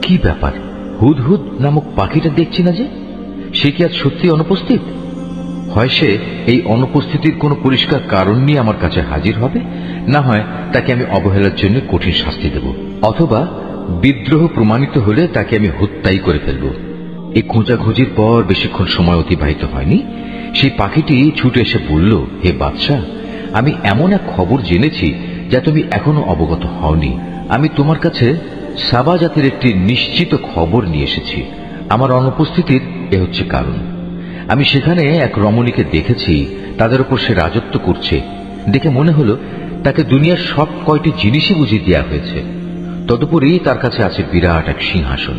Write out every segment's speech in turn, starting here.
কি ব্যাপার, হুদহুদ নামক পাখিটা দেখছি না যে? সে কি আজ সত্যি অনুপস্থিত? হয় সে এই অনুপস্থিতির কোনো পরিষ্কার কারণ নিয়ে আমার কাছে হাজির হবে, না হয় তাকে আমি অবহেলার জন্য কঠিন শাস্তি দেব, অথবা বিদ্রোহ প্রমাণিত হলে তাকে আমি হত্যাই করে ফেলব। এই খোঁজাখুঁজির পর বেশিক্ষণ সময় অতিবাহিত হয়নি। সেই পাখিটি ছুটে এসে বলল, হে বাদশাহ, আমি এমন এক খবর জেনেছি যা তুমি এখনো অবগত হওনি। আমি তোমার কাছে সাবা জাতির একটি নিশ্চিত খবর নিয়ে এসেছি। আমার অনুপস্থিতির এ হচ্ছে কারণ। আমি সেখানে এক রমণীকে দেখেছি, তাদের উপর সে রাজত্ব করছে। দেখে মনে হলো তাকে দুনিয়ার সব কয়টি জিনিসই বুঝিয়ে দেওয়া হয়েছে। তদুপরি তার কাছে আছে বিরাট এক সিংহাসন।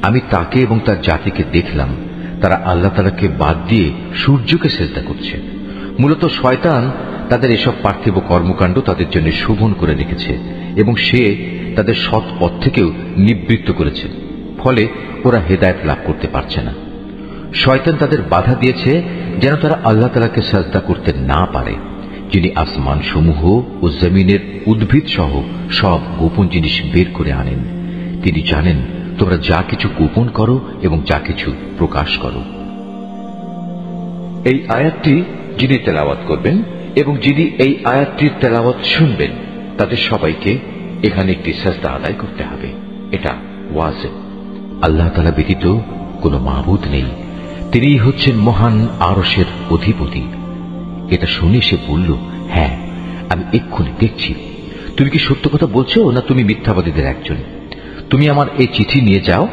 আমি তাকে এবং তার জাতিকে দেখলাম, তারা আল্লাহ তাআলাকে বাদ দিয়ে সূর্যকে সেজদা করছে। মূলত শয়তান তাদের এসব পার্থিব কর্মকাণ্ড তাদের জন্য শোভন করে রেখেছে এবং সে তাদের সৎ পথ থেকেও নিবৃত্ত করেছে। ফলে ওরা হেদায়েত লাভ করতে পারছে না। শয়তান তাদের বাধা দিয়েছে যেন তারা আল্লাহ তাআলাকে সাজদা করতে না পারে, যিনি আসমান সমূহ ও জমিনের উদ্ভিদ সহ সব গোপন জিনিস বের করে আনেন। তিনি জানেন তোমরা যা কিছু গোপন করো এবং যা কিছু প্রকাশ করো। এই আয়াতটি যিনি তেলাওয়াত করবেন এবং যিনি এই আয়াতটির তেলাওয়াত শুনবেন, তাদের সবাইকে এখানে একটি সাজদা আদায় করতে হবে। এটা ওয়াজিব। আল্লাহ তাআলা ব্যতীত কোনো মাবুদ নেই। তিনিই হচ্ছেন মহান আরশের অধিপতি। এটা শুনে সে বলল, হ্যাঁ, আমি এক্ষুনি দেখছি। তুমি কি সত্য কথা বলছো, না তুমি মিথ্যাবাদীদের একজন? তুমি আমার এই চিঠি নিয়ে যাও,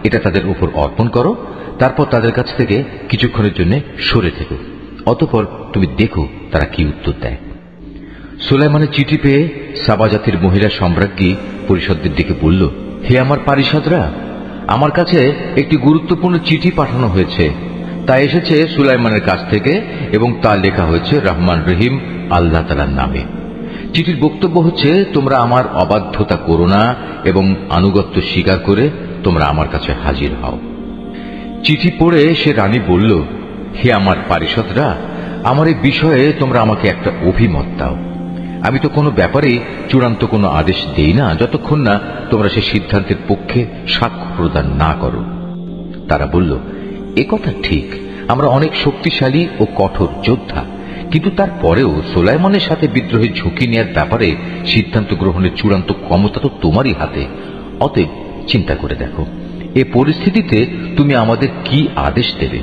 এটা তাদের উপর অর্পণ করো, তারপর তাদের কাছ থেকে কিছুক্ষণের জন্য সরে থেকো। অতঃপর তুমি দেখো তারা কি উত্তর দেয়। সুলাইমানের চিঠি পেয়ে সাবা জাতির মহিলা সম্রাজ্ঞী পরিষদদের দিকে বলল, হে আমার পারিষদরা, আমার কাছে একটি গুরুত্বপূর্ণ চিঠি পাঠানো হয়েছে। তা এসেছে সুলাইমানের কাছ থেকে এবং তা লেখা হয়েছে রহমান রহিম আল্লাহ তাআলার নামে। চিঠির বক্তব্য হচ্ছে, তোমরা আমার অবাধ্যতা করো না এবং আনুগত্য স্বীকার করে তোমরা আমার কাছে হাজির হও। চিঠি পড়ে সে রানী বলল, হে আমার পারিষদরা, আমার এই বিষয়ে তোমরা আমাকে একটা অভিমত দাও। আমি তো কোনো ব্যাপারে চূড়ান্ত কোনো আদেশ দেই না যতক্ষণ না তোমরা সে সিদ্ধান্তের পক্ষে সাক্ষ্য প্রদান না করো। তারা বলল, এ কথা ঠিক, আমরা অনেক শক্তিশালী ও কঠোর যোদ্ধা, কিন্তু তারপরেও সুলাইমানের সাথে বিদ্রোহের ঝুঁকি নেওয়ার ব্যাপারে সিদ্ধান্ত গ্রহণের চূড়ান্ত ক্ষমতা তো তোমারই হাতে। অতএব চিন্তা করে দেখো, এ পরিস্থিতিতে তুমি আমাদের কি আদেশ দেবে।